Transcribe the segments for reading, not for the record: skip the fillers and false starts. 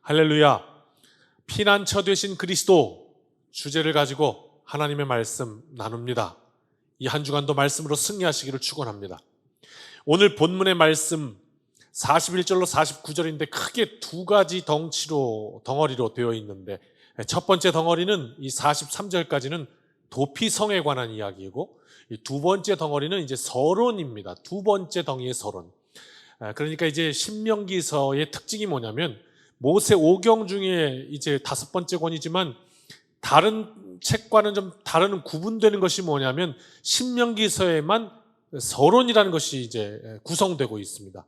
할렐루야. 피난처 되신 그리스도 주제를 가지고 하나님의 말씀 나눕니다. 이 한 주간도 말씀으로 승리하시기를 축원합니다. 오늘 본문의 말씀 41절로 49절인데 크게 두 가지 덩어리로 되어 있는데, 첫 번째 덩어리는 이 43절까지는 도피성에 관한 이야기이고, 이 두 번째 덩어리는 이제 서론입니다. 두 번째 덩이의 서론. 그러니까 이제 신명기서의 특징이 뭐냐면, 모세 오경 중에 이제 다섯 번째 권이지만 다른 책과는 좀 다른 구분되는 것이 뭐냐면, 신명기서에만 서론이라는 것이 이제 구성되고 있습니다.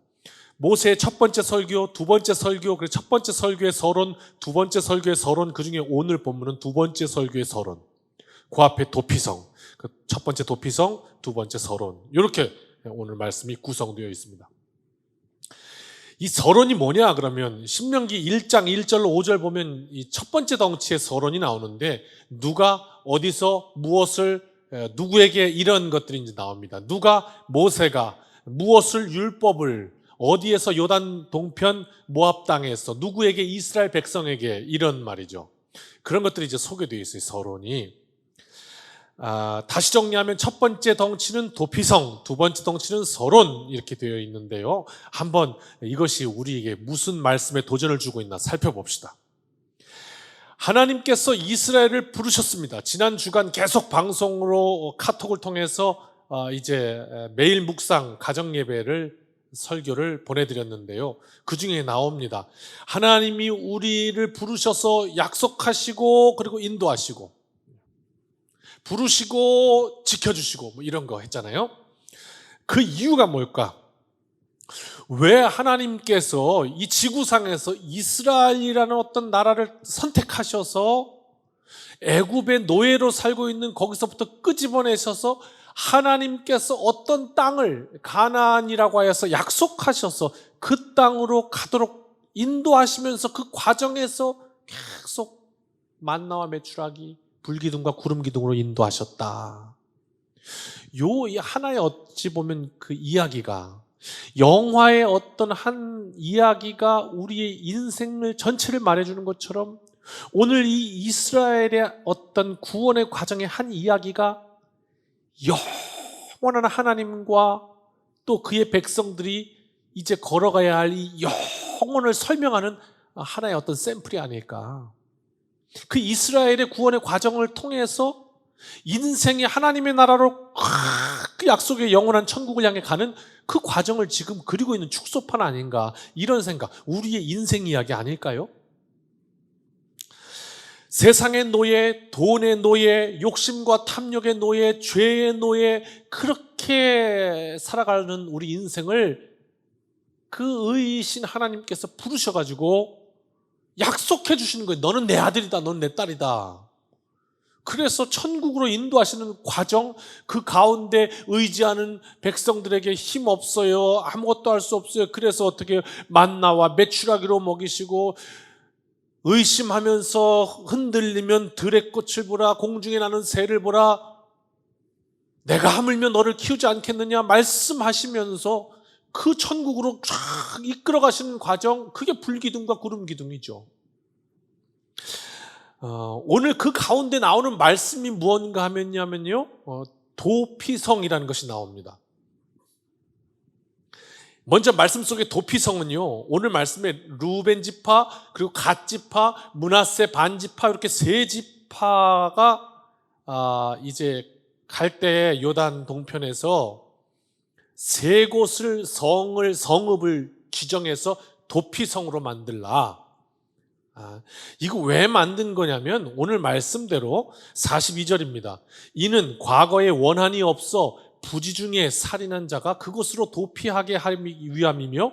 모세의 첫 번째 설교, 두 번째 설교, 그리고 첫 번째 설교의 서론, 두 번째 설교의 서론, 그 중에 오늘 본문은 두 번째 설교의 서론. 그 앞에 도피성, 그 첫 번째 도피성, 두 번째 서론. 이렇게 오늘 말씀이 구성되어 있습니다. 이 서론이 뭐냐 그러면 신명기 1장 1절로 5절 보면 이 첫 번째 덩치의 서론이 나오는데, 누가 어디서 무엇을 누구에게 이런 것들이 이제 나옵니다. 누가 모세가 무엇을 율법을 어디에서 요단 동편 모압 땅에서 누구에게 이스라엘 백성에게 이런 말이죠. 그런 것들이 이제 소개되어 있어요. 서론이. 다시 정리하면 첫 번째 덩치는 도피성, 두 번째 덩치는 서론 이렇게 되어 있는데요. 한번 이것이 우리에게 무슨 말씀에 도전을 주고 있나 살펴봅시다. 하나님께서 이스라엘을 부르셨습니다. 지난 주간 계속 방송으로 카톡을 통해서 이제 매일 묵상 가정 예배를 설교를 보내드렸는데요. 그 중에 나옵니다. 하나님이 우리를 부르셔서 약속하시고 그리고 인도하시고 부르시고 지켜주시고 뭐 이런 거 했잖아요. 그 이유가 뭘까? 왜 하나님께서 이 지구상에서 이스라엘이라는 어떤 나라를 선택하셔서 애굽의 노예로 살고 있는 거기서부터 끄집어내셔서 하나님께서 어떤 땅을 가나안이라고 하여서 약속하셔서 그 땅으로 가도록 인도하시면서 그 과정에서 계속 만나와 메추라기, 불기둥과 구름기둥으로 인도하셨다. 이 하나의 어찌 보면 그 이야기가, 영화의 어떤 한 이야기가 우리의 인생을 전체를 말해주는 것처럼 오늘 이 이스라엘의 어떤 구원의 과정의 한 이야기가 영원한 하나님과 또 그의 백성들이 이제 걸어가야 할 이 영혼을 설명하는 하나의 어떤 샘플이 아닐까. 그 이스라엘의 구원의 과정을 통해서 인생의 하나님의 나라로 그 약속의 영원한 천국을 향해 가는 그 과정을 지금 그리고 있는 축소판 아닌가, 이런 생각. 우리의 인생 이야기 아닐까요? 세상의 노예, 돈의 노예, 욕심과 탐욕의 노예, 죄의 노예, 그렇게 살아가는 우리 인생을 그 의이신 하나님께서 부르셔가지고 약속해 주시는 거예요. 너는 내 아들이다, 너는 내 딸이다. 그래서 천국으로 인도하시는 과정, 그 가운데 의지하는 백성들에게 힘 없어요, 아무것도 할 수 없어요. 그래서 어떻게 만나와 메추라기로 먹이시고, 의심하면서 흔들리면 들의 꽃을 보라, 공중에 나는 새를 보라, 내가 하물며 너를 키우지 않겠느냐 말씀하시면서 그 천국으로 쫙 이끌어 가시는 과정, 그게 불기둥과 구름기둥이죠. 오늘 그 가운데 나오는 말씀이 무엇인가 하면요, 도피성이라는 것이 나옵니다. 먼저 말씀 속의 도피성은요, 오늘 말씀에 루벤 지파, 그리고 갓 지파, 므낫세 반 지파, 이렇게 세 지파가 이제 갈 때 요단 동편에서 세 곳을 성읍을 지정해서 도피성으로 만들라. 이거 왜 만든 거냐면 오늘 말씀대로 42절입니다. 이는 과거에 원한이 없어 부지 중에 살인한 자가 그곳으로 도피하게 하기 위함이며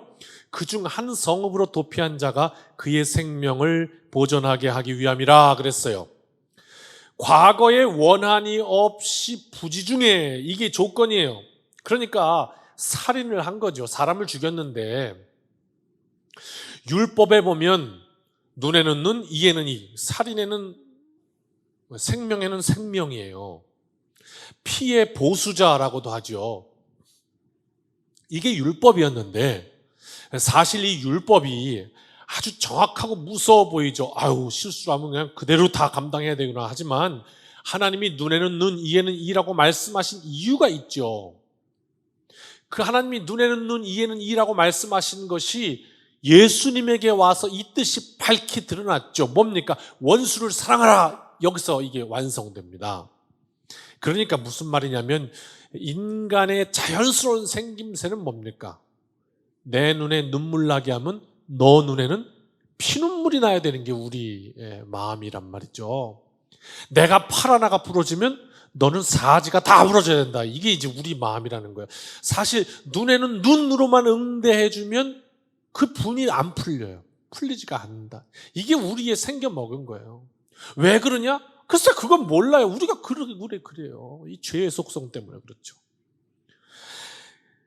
그중 한 성읍으로 도피한 자가 그의 생명을 보존하게 하기 위함이라 그랬어요. 과거에 원한이 없이 부지 중에, 이게 조건이에요. 그러니까 살인을 한 거죠. 사람을 죽였는데, 율법에 보면 눈에는 눈, 이에는 이, 살인에는, 생명에는 생명이에요. 피의 보수자라고도 하죠. 이게 율법이었는데, 사실 이 율법이 아주 정확하고 무서워 보이죠. 아유, 실수하면 그냥 그대로 다 감당해야 되구나. 하지만 하나님이 눈에는 눈, 이에는 이라고 말씀하신 이유가 있죠. 그 하나님이 눈에는 눈, 이에는 이라고 말씀하신 것이 예수님에게 와서 이 뜻이 밝히 드러났죠. 뭡니까? 원수를 사랑하라. 여기서 이게 완성됩니다. 그러니까 무슨 말이냐면 인간의 자연스러운 생김새는 뭡니까? 내 눈에 눈물 나게 하면 너 눈에는 피눈물이 나야 되는 게 우리의 마음이란 말이죠. 내가 팔 하나가 부러지면 너는 사지가 다 부러져야 된다. 이게 이제 우리 마음이라는 거예요. 사실 눈에는 눈으로만 응대해주면 그 분이 안 풀려요. 풀리지가 않는다. 이게 우리의 생겨먹은 거예요. 왜 그러냐? 글쎄 그건 몰라요. 우리가 그래요. 이 죄의 속성 때문에 그렇죠.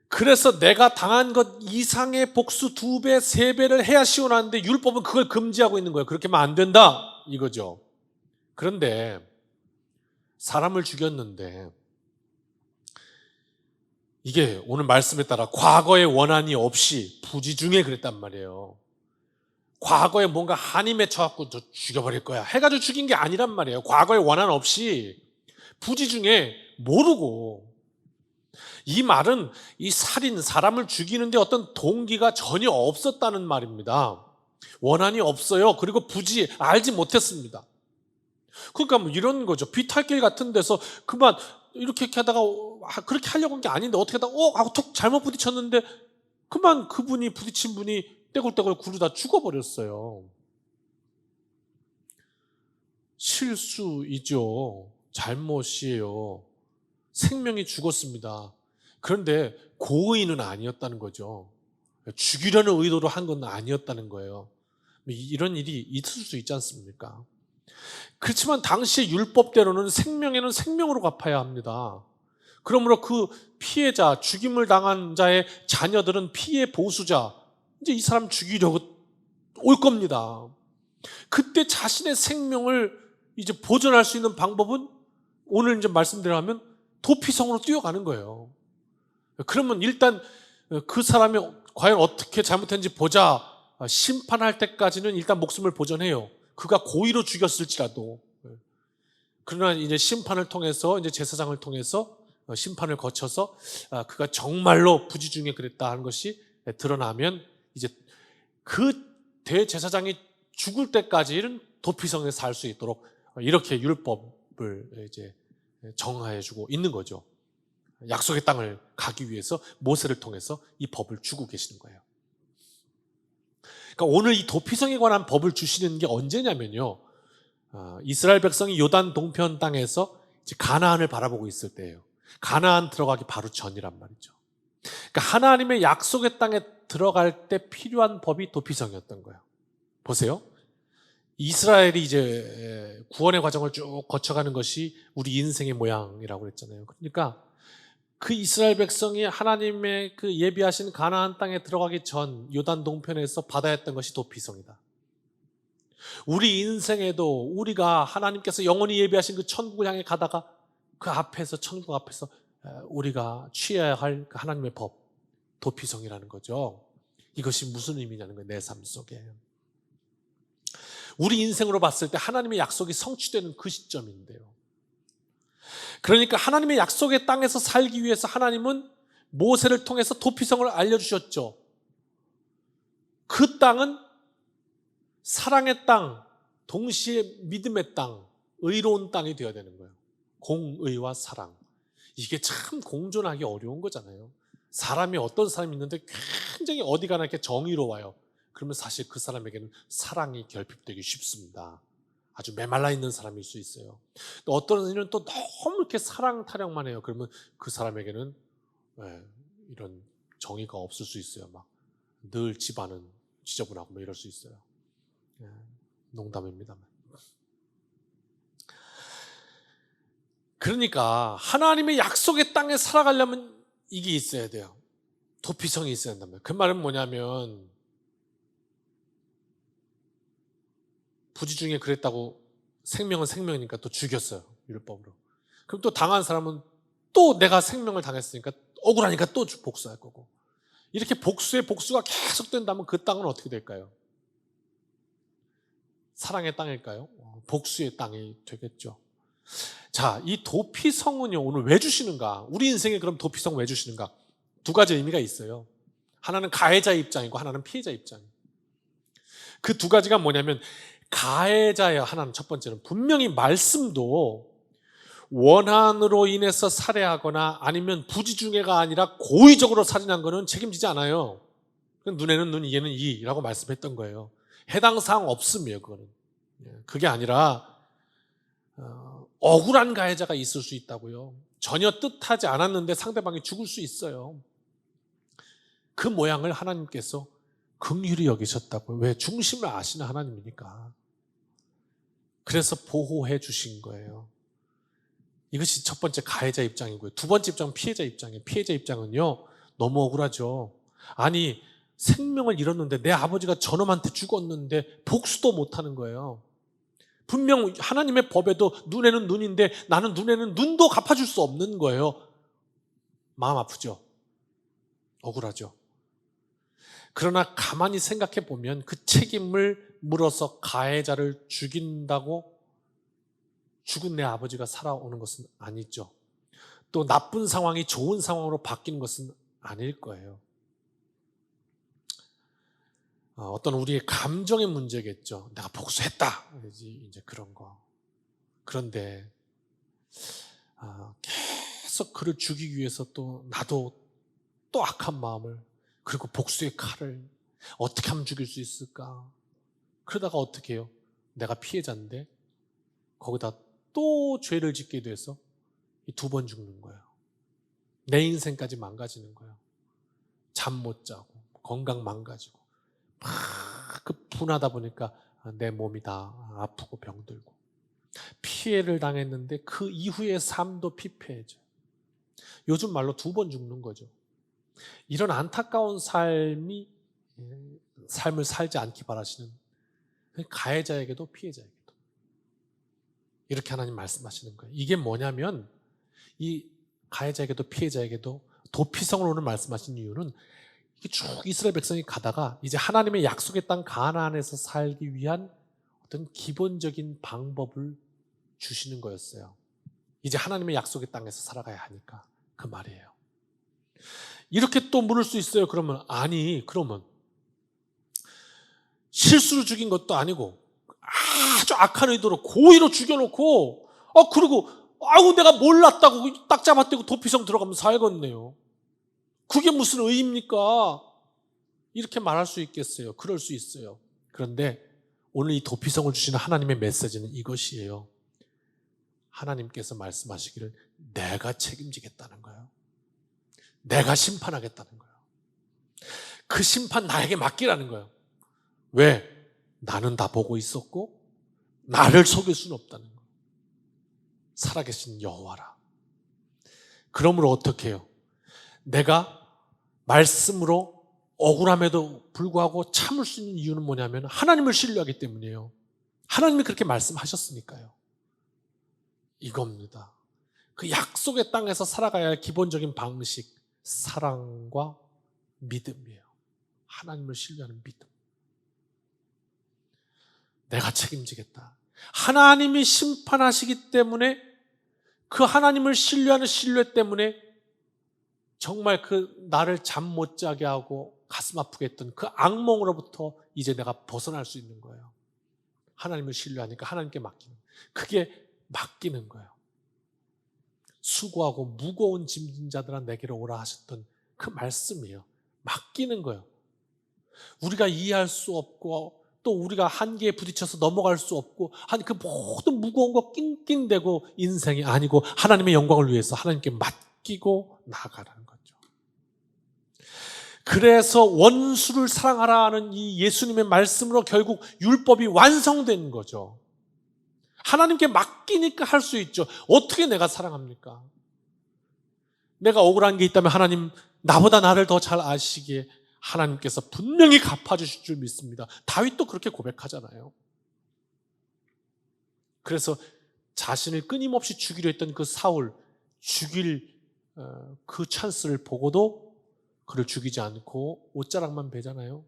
그래서 내가 당한 것 이상의 복수 2배, 3배를 해야 시원한데 율법은 그걸 금지하고 있는 거예요. 그렇게 하면 안 된다 이거죠. 그런데 사람을 죽였는데 이게 오늘 말씀에 따라 과거의 원한이 없이 부지 중에 그랬단 말이에요. 과거에 뭔가 한이 맺혀갖고 저 죽여버릴 거야 해가지고 죽인 게 아니란 말이에요. 과거의 원한 없이 부지 중에 모르고. 이 말은 이 살인, 사람을 죽이는데 어떤 동기가 전혀 없었다는 말입니다. 원한이 없어요. 그리고 부지 알지 못했습니다. 그러니까 뭐 이런 거죠. 비탈길 같은 데서 그만 이렇게 하다가 그렇게 하려고 한 게 아닌데 어떻게 하다가 하고 툭 잘못 부딪혔는데 그만 그분이 부딪힌 분이 떼굴떼굴 구르다 죽어버렸어요. 실수이죠. 잘못이에요. 생명이 죽었습니다. 그런데 고의는 아니었다는 거죠. 죽이려는 의도로 한 건 아니었다는 거예요. 이런 일이 있을 수 있지 않습니까? 그렇지만 당시 율법대로는 생명에는 생명으로 갚아야 합니다. 그러므로 그 피해자, 죽임을 당한 자의 자녀들은 피해 보수자, 이제 이 사람 죽이려고 올 겁니다. 그때 자신의 생명을 이제 보존할 수 있는 방법은 오늘 이제 말씀드리면 도피성으로 뛰어가는 거예요. 그러면 일단 그 사람이 과연 어떻게 잘못했는지 보자. 심판할 때까지는 일단 목숨을 보존해요. 그가 고의로 죽였을지라도. 그러나 이제 심판을 통해서 이제 제사장을 통해서 심판을 거쳐서 그가 정말로 부지 중에 그랬다 하는 것이 드러나면 이제 그 대제사장이 죽을 때까지는 도피성에 살 수 있도록 이렇게 율법을 이제 정하해 주고 있는 거죠. 약속의 땅을 가기 위해서 모세를 통해서 이 법을 주고 계시는 거예요. 그러니까 오늘 이 도피성에 관한 법을 주시는 게 언제냐면요. 이스라엘 백성이 요단 동편 땅에서 이제 가나안을 바라보고 있을 때예요. 가나안 들어가기 바로 전이란 말이죠. 그러니까 하나님의 약속의 땅에 들어갈 때 필요한 법이 도피성이었던 거예요. 보세요. 이스라엘이 이제 구원의 과정을 쭉 거쳐가는 것이 우리 인생의 모양이라고 그랬잖아요. 그러니까 그 이스라엘 백성이 하나님의 그 예비하신 가나안 땅에 들어가기 전 요단 동편에서 받아야 했던 것이 도피성이다. 우리 인생에도 우리가 하나님께서 영원히 예비하신 그 천국을 향해 가다가 그 앞에서 천국 앞에서 우리가 취해야 할 그 하나님의 법, 도피성이라는 거죠. 이것이 무슨 의미냐는 거예요. 내 삶 속에. 우리 인생으로 봤을 때 하나님의 약속이 성취되는 그 시점인데요. 그러니까 하나님의 약속의 땅에서 살기 위해서 하나님은 모세를 통해서 도피성을 알려주셨죠. 그 땅은 사랑의 땅, 동시에 믿음의 땅, 의로운 땅이 되어야 되는 거예요. 공의와 사랑. 이게 참 공존하기 어려운 거잖아요. 사람이 어떤 사람이 있는데 굉장히 어디 가나 이렇게 정의로워요. 그러면 사실 그 사람에게는 사랑이 결핍되기 쉽습니다. 아주 메말라 있는 사람일 수 있어요. 또 어떤 이는 또 너무 이렇게 사랑 타령만 해요. 그러면 그 사람에게는 이런 정의가 없을 수 있어요. 막 늘 집안은 지저분하고 뭐 이럴 수 있어요. 농담입니다. 그러니까 하나님의 약속의 땅에 살아가려면 이게 있어야 돼요. 도피성이 있어야 한단 말이에요. 그 말은 뭐냐면 부지 중에 그랬다고 생명은 생명이니까 또 죽였어요. 율법으로. 그럼 또 당한 사람은 또 내가 생명을 당했으니까 억울하니까 또 복수할 거고. 이렇게 복수의 복수가 계속된다면 그 땅은 어떻게 될까요? 사랑의 땅일까요? 복수의 땅이 되겠죠. 자, 이 도피성은요, 오늘 왜 주시는가? 우리 인생에 그럼 도피성 왜 주시는가? 두 가지 의미가 있어요. 하나는 가해자의 입장이고 하나는 피해자의 입장이에요. 그 두 가지가 뭐냐면, 가해자의 하나는 첫 번째는 분명히 말씀도 원한으로 인해서 살해하거나 아니면 부지중해가 아니라 고의적으로 살인한 거는 책임지지 않아요. 눈에는 눈, 이에는 이라고 말씀했던 거예요. 해당 사항 없음이에요, 그거는. 그게 아니라 억울한 가해자가 있을 수 있다고요. 전혀 뜻하지 않았는데 상대방이 죽을 수 있어요. 그 모양을 하나님께서 긍휼히 여기셨다고요. 왜? 중심을 아시는 하나님이니까. 그래서 보호해 주신 거예요. 이것이 첫 번째 가해자 입장이고요. 두 번째 입장은 피해자 입장이에요. 피해자 입장은요, 너무 억울하죠. 아니, 생명을 잃었는데 내 아버지가 저놈한테 죽었는데 복수도 못하는 거예요. 분명 하나님의 법에도 눈에는 눈인데 나는 눈에는 눈도 갚아줄 수 없는 거예요. 마음 아프죠? 억울하죠? 그러나 가만히 생각해 보면 그 책임을 물어서 가해자를 죽인다고 죽은 내 아버지가 살아오는 것은 아니죠. 또 나쁜 상황이 좋은 상황으로 바뀌는 것은 아닐 거예요. 어떤 우리의 감정의 문제겠죠. 내가 복수했다. 이제 그런 거. 그런데 계속 그를 죽이기 위해서 또 나도 또 악한 마음을, 그리고 복수의 칼을 어떻게 하면 죽일 수 있을까? 그러다가 어떻게 해요? 내가 피해자인데 거기다 또 죄를 짓게 돼서 두 번 죽는 거예요. 내 인생까지 망가지는 거예요. 잠 못 자고 건강 망가지고 막 분하다 보니까 내 몸이 다 아프고 병들고 피해를 당했는데 그 이후의 삶도 피폐해져요. 요즘 말로 두 번 죽는 거죠. 이런 안타까운 삶을 살지 않기 바라시는 가해자에게도 피해자에게도 이렇게 하나님 말씀하시는 거예요. 이게 뭐냐면 이 가해자에게도 피해자에게도 도피성을 오늘 말씀하신 이유는 이게 쭉 이스라엘 백성이 가다가 이제 하나님의 약속의 땅 가나안에서 살기 위한 어떤 기본적인 방법을 주시는 거였어요. 이제 하나님의 약속의 땅에서 살아가야 하니까 그 말이에요. 이렇게 또 물을 수 있어요. 그러면 그러면 실수로 죽인 것도 아니고 아주 악한 의도로 고의로 죽여놓고 그리고 내가 몰랐다고 딱 잡아떼고 도피성 들어가면 살겠네요. 그게 무슨 의의입니까? 이렇게 말할 수 있겠어요. 그럴 수 있어요. 그런데 오늘 이 도피성을 주시는 하나님의 메시지는 이것이에요. 하나님께서 말씀하시기를 내가 책임지겠다는 거예요. 내가 심판하겠다는 거예요. 그 심판 나에게 맡기라는 거예요. 왜? 나는 다 보고 있었고 나를 속일 수는 없다는 거예요. 살아계신 여호와라. 그러므로 어떻게 해요? 내가 말씀으로 억울함에도 불구하고 참을 수 있는 이유는 뭐냐면 하나님을 신뢰하기 때문이에요. 하나님이 그렇게 말씀하셨으니까요. 이겁니다. 그 약속의 땅에서 살아가야 할 기본적인 방식, 사랑과 믿음이에요. 하나님을 신뢰하는 믿음. 내가 책임지겠다. 하나님이 심판하시기 때문에 그 하나님을 신뢰하는 신뢰 때문에 정말 그 나를 잠 못 자게 하고 가슴 아프게 했던 그 악몽으로부터 이제 내가 벗어날 수 있는 거예요. 하나님을 신뢰하니까 하나님께 맡기는, 그게 맡기는 거예요. 수고하고 무거운 짐진 자들아 내게로 오라 하셨던 그 말씀이에요. 맡기는 거예요. 우리가 이해할 수 없고 또 우리가 한계에 부딪혀서 넘어갈 수 없고 그 모든 무거운 거 낑낑대고 인생이 아니고 하나님의 영광을 위해서 하나님께 맡기고 나아가라는 거죠. 그래서 원수를 사랑하라 하는 이 예수님의 말씀으로 결국 율법이 완성된 거죠. 하나님께 맡기니까 할 수 있죠. 어떻게 내가 사랑합니까? 내가 억울한 게 있다면 하나님 나보다 나를 더 잘 아시기에 하나님께서 분명히 갚아주실 줄 믿습니다. 다윗도 그렇게 고백하잖아요. 그래서 자신을 끊임없이 죽이려 했던 그 사울, 죽일 그 찬스를 보고도 그를 죽이지 않고 옷자락만 베잖아요.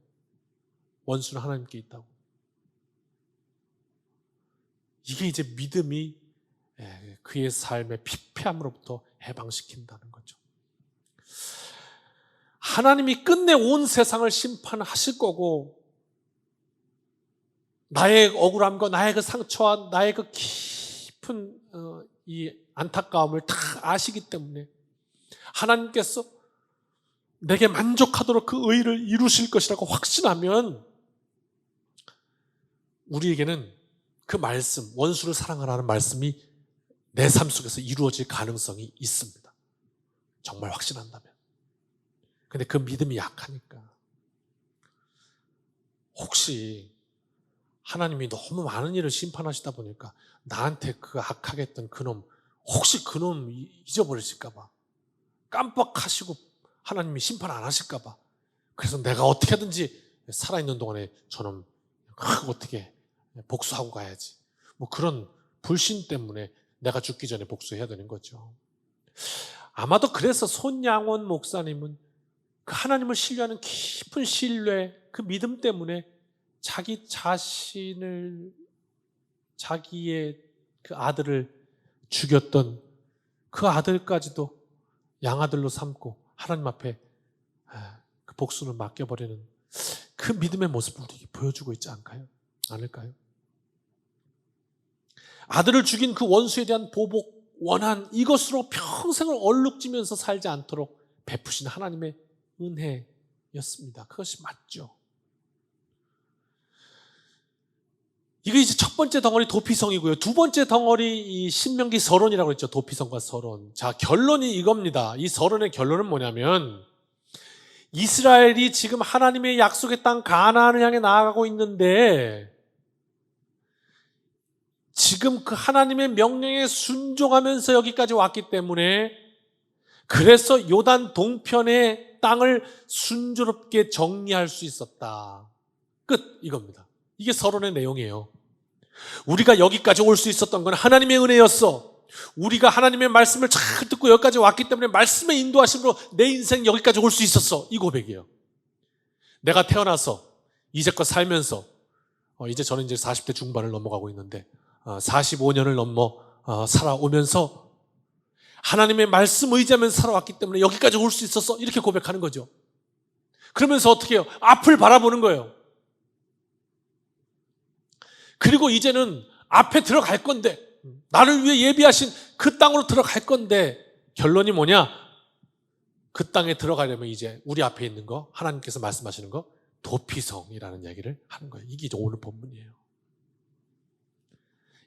원수는 하나님께 있다고. 이게 이제 믿음이 그의 삶의 피폐함으로부터 해방시킨다는 거죠. 하나님이 끝내 온 세상을 심판하실 거고 나의 억울함과 나의 그 상처와 나의 그 깊은 이 안타까움을 다 아시기 때문에 하나님께서 내게 만족하도록 그 의를 이루실 것이라고 확신하면 우리에게는 그 말씀, 원수를 사랑하라는 말씀이 내 삶 속에서 이루어질 가능성이 있습니다. 정말 확신한다면. 근데 그 믿음이 약하니까 혹시 하나님이 너무 많은 일을 심판하시다 보니까 나한테 그 악하게 했던 그놈 혹시 그놈 잊어버리실까 봐 깜빡하시고 하나님이 심판 안 하실까 봐 그래서 내가 어떻게든지 살아있는 동안에 저놈 어떻게 복수하고 가야지 뭐 그런 불신 때문에 내가 죽기 전에 복수해야 되는 거죠. 아마도 그래서 손양원 목사님은 그 하나님을 신뢰하는 깊은 신뢰, 그 믿음 때문에 자기 자신을, 자기의 그 아들을 죽였던 그 아들까지도 양아들로 삼고 하나님 앞에 그 복수를 맡겨버리는 그 믿음의 모습을 우리에게 보여주고 있지 않을까요? 아들을 죽인 그 원수에 대한 보복, 원한 이것으로 평생을 얼룩지면서 살지 않도록 베푸신 하나님의 은혜였습니다. 그것이 맞죠. 이게 이제 첫 번째 덩어리 도피성이고요. 두 번째 덩어리 이 신명기 서론이라고 했죠. 도피성과 서론. 자, 결론이 이겁니다. 이 서론의 결론은 뭐냐면 이스라엘이 지금 하나님의 약속의 땅 가나안을 향해 나아가고 있는데 지금 그 하나님의 명령에 순종하면서 여기까지 왔기 때문에 그래서 요단 동편의 땅을 순조롭게 정리할 수 있었다. 끝 이겁니다. 이게 서론의 내용이에요. 우리가 여기까지 올 수 있었던 건 하나님의 은혜였어. 우리가 하나님의 말씀을 잘 듣고 여기까지 왔기 때문에 말씀의 인도하심으로 내 인생 여기까지 올 수 있었어. 이 고백이에요. 내가 태어나서 이제껏 살면서 이제 저는 이제 40대 중반을 넘어가고 있는데 45년을 넘어 살아오면서 하나님의 말씀 의지하면서 살아왔기 때문에 여기까지 올 수 있었어. 이렇게 고백하는 거죠. 그러면서 어떻게 해요? 앞을 바라보는 거예요. 그리고 이제는 앞에 들어갈 건데 나를 위해 예비하신 그 땅으로 들어갈 건데 결론이 뭐냐? 그 땅에 들어가려면 이제 우리 앞에 있는 거 하나님께서 말씀하시는 거 도피성이라는 얘기를 하는 거예요. 이게 이제 오늘 본문이에요.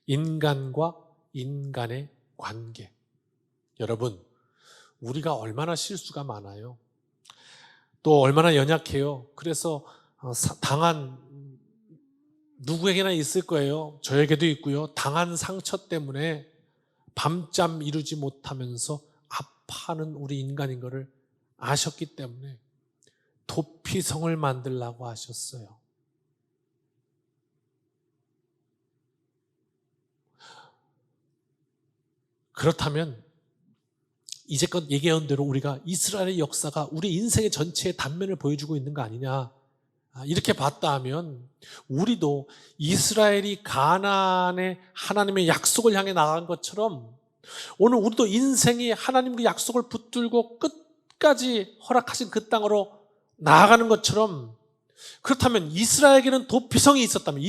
인간과 인간의 관계. 여러분, 우리가 얼마나 실수가 많아요. 또 얼마나 연약해요. 그래서 당한 누구에게나 있을 거예요. 저에게도 있고요. 당한 상처 때문에 밤잠 이루지 못하면서 아파하는 우리 인간인 것을 아셨기 때문에 도피성을 만들라고 하셨어요. 그렇다면 이제껏 얘기한 대로 우리가 이스라엘의 역사가 우리 인생의 전체의 단면을 보여주고 있는 거 아니냐 이렇게 봤다 하면 우리도 이스라엘이 가나안의 하나님의 약속을 향해 나간 것처럼 오늘 우리도 인생이 하나님의 약속을 붙들고 끝까지 허락하신 그 땅으로 나아가는 것처럼 그렇다면 이스라엘에게는 도피성이 있었다면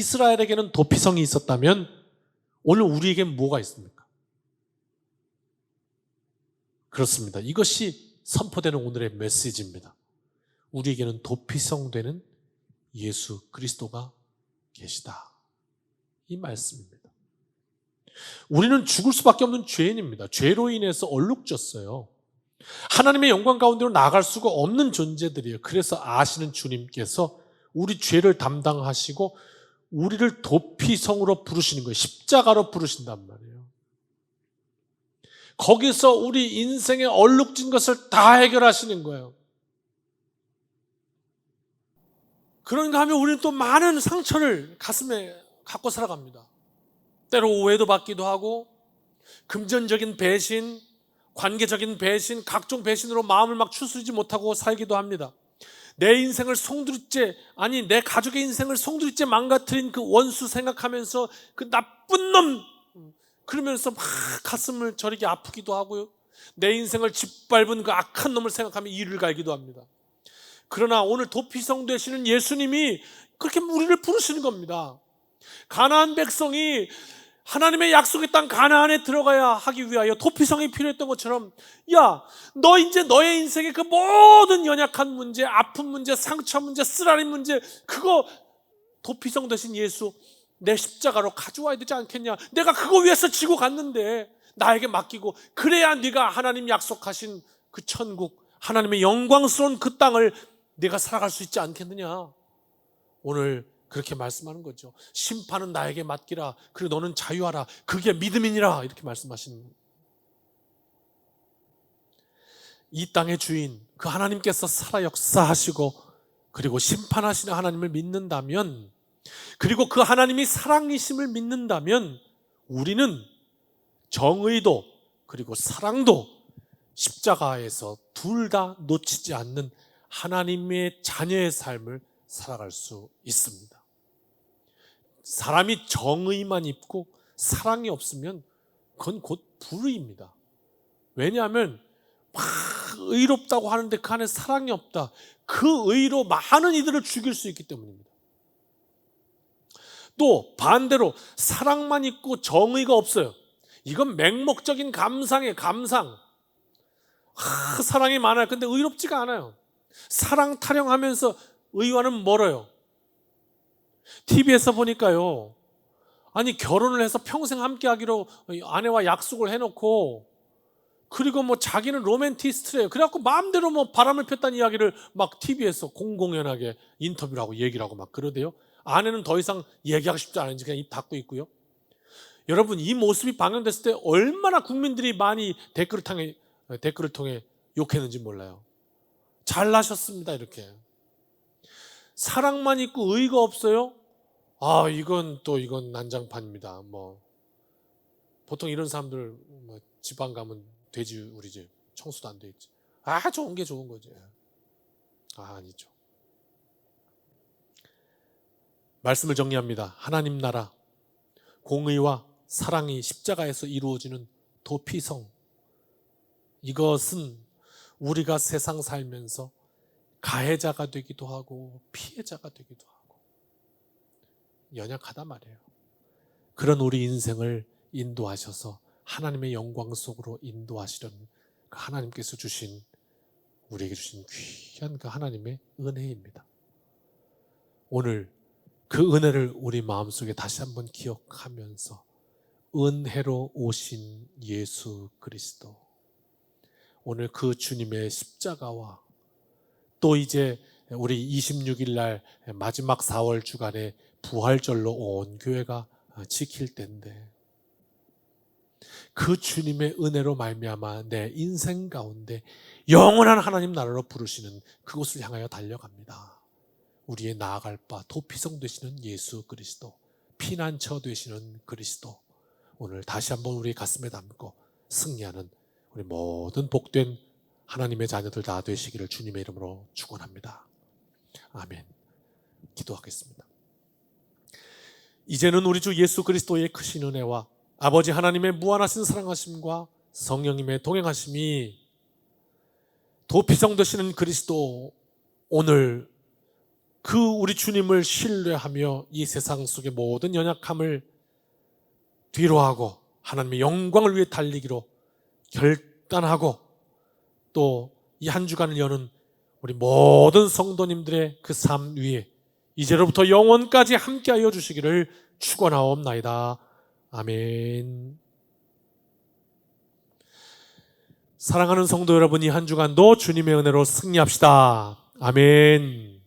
오늘 우리에게는 뭐가 있습니까? 그렇습니다. 이것이 선포되는 오늘의 메시지입니다. 우리에게는 도피성 되는 예수 그리스도가 계시다. 이 말씀입니다. 우리는 죽을 수밖에 없는 죄인입니다. 죄로 인해서 얼룩졌어요. 하나님의 영광 가운데로 나아갈 수가 없는 존재들이에요. 그래서 아시는 주님께서 우리 죄를 담당하시고 우리를 도피성으로 부르시는 거예요. 십자가로 부르신단 말이에요. 거기서 우리 인생에 얼룩진 것을 다 해결하시는 거예요. 그런가 하면 우리는 또 많은 상처를 가슴에 갖고 살아갑니다. 때로 오해도 받기도 하고 금전적인 배신, 관계적인 배신, 각종 배신으로 마음을 막 추스리지 못하고 살기도 합니다. 내 인생을 송두리째, 아니 내 가족의 인생을 송두리째 망가뜨린 그 원수 생각하면서 그 나쁜 놈 그러면서 막 가슴을 저리게 아프기도 하고요. 내 인생을 짓밟은 그 악한 놈을 생각하면 이를 갈기도 합니다. 그러나 오늘 도피성 되시는 예수님이 그렇게 우리를 부르시는 겁니다. 가나안 백성이 하나님의 약속의 땅 가나안에 들어가야 하기 위하여 도피성이 필요했던 것처럼, 야, 너 이제 너의 인생의 그 모든 연약한 문제, 아픈 문제, 상처 문제, 쓰라린 문제, 그거 도피성 되신 예수 내 십자가로 가져와야 되지 않겠냐? 내가 그거 위해서 지고 갔는데 나에게 맡기고, 그래야 네가 하나님 약속하신 그 천국, 하나님의 영광스러운 그 땅을 네가 살아갈 수 있지 않겠느냐? 오늘 그렇게 말씀하는 거죠. 심판은 나에게 맡기라. 그리고 너는 자유하라. 그게 믿음이니라. 이렇게 말씀하시는 거예요. 이 땅의 주인 그 하나님께서 살아 역사하시고 그리고 심판하시는 하나님을 믿는다면, 그리고 그 하나님이 사랑이심을 믿는다면, 우리는 정의도 그리고 사랑도 십자가에서 둘 다 놓치지 않는 하나님의 자녀의 삶을 살아갈 수 있습니다. 사람이 정의만 입고 사랑이 없으면 그건 곧 불의입니다. 왜냐하면 막 의롭다고 하는데 그 안에 사랑이 없다. 그 의로 많은 이들을 죽일 수 있기 때문입니다. 또 반대로 사랑만 있고 정의가 없어요. 이건 맹목적인 감상이에요. 감상. 사랑이 많아요. 근데 의롭지가 않아요. 사랑 타령하면서 의와는 멀어요. TV에서 보니까요, 아니 결혼을 해서 평생 함께 하기로 아내와 약속을 해놓고, 그리고 뭐 자기는 로맨티스트래요. 그래갖고 마음대로 뭐 바람을 폈다는 이야기를 막 TV에서 공공연하게 인터뷰를 하고 얘기를 하고 막 그러대요. 아내는 더 이상 얘기하고 싶지 않은지 그냥 입 닫고 있고요. 여러분, 이 모습이 방영됐을 때 얼마나 국민들이 많이 댓글을 통해 욕했는지 몰라요. 잘나셨습니다 이렇게. 사랑만 있고 의가 없어요? 이건 난장판입니다. 뭐 보통 이런 사람들 뭐 지방 가면 돼지 우리 집 청소도 안 돼 있지. 좋은 게 좋은 거지. 아니죠. 말씀을 정리합니다. 하나님 나라, 공의와 사랑이 십자가에서 이루어지는 도피성, 이것은 우리가 세상 살면서 가해자가 되기도 하고 피해자가 되기도 하고 연약하단 말이에요. 그런 우리 인생을 인도하셔서 하나님의 영광 속으로 인도하시려는 그 하나님께서 우리에게 주신 귀한 그 하나님의 은혜입니다. 오늘 그 은혜를 우리 마음속에 다시 한번 기억하면서 은혜로 오신 예수 그리스도, 오늘 그 주님의 십자가와 또 이제 우리 26일 날 마지막 4월 주간에 부활절로 온 교회가 지킬 때인데, 그 주님의 은혜로 말미암아 내 인생 가운데 영원한 하나님 나라로 부르시는 그곳을 향하여 달려갑니다. 우리의 나아갈 바 도피성 되시는 예수 그리스도, 피난처 되시는 그리스도, 오늘 다시 한번 우리 가슴에 담고 승리하는 우리 모든 복된 하나님의 자녀들 다 되시기를 주님의 이름으로 축원합니다. 아멘. 기도하겠습니다. 이제는 우리 주 예수 그리스도의 크신 은혜와 아버지 하나님의 무한하신 사랑하심과 성령님의 동행하심이, 도피성 되시는 그리스도, 오늘 그 우리 주님을 신뢰하며 이 세상 속의 모든 연약함을 뒤로하고 하나님의 영광을 위해 달리기로 결단하고, 또 이 한 주간을 여는 우리 모든 성도님들의 그 삶 위에 이제로부터 영원까지 함께하여 주시기를 축원하옵나이다. 아멘. 사랑하는 성도 여러분, 이 한 주간도 주님의 은혜로 승리합시다. 아멘.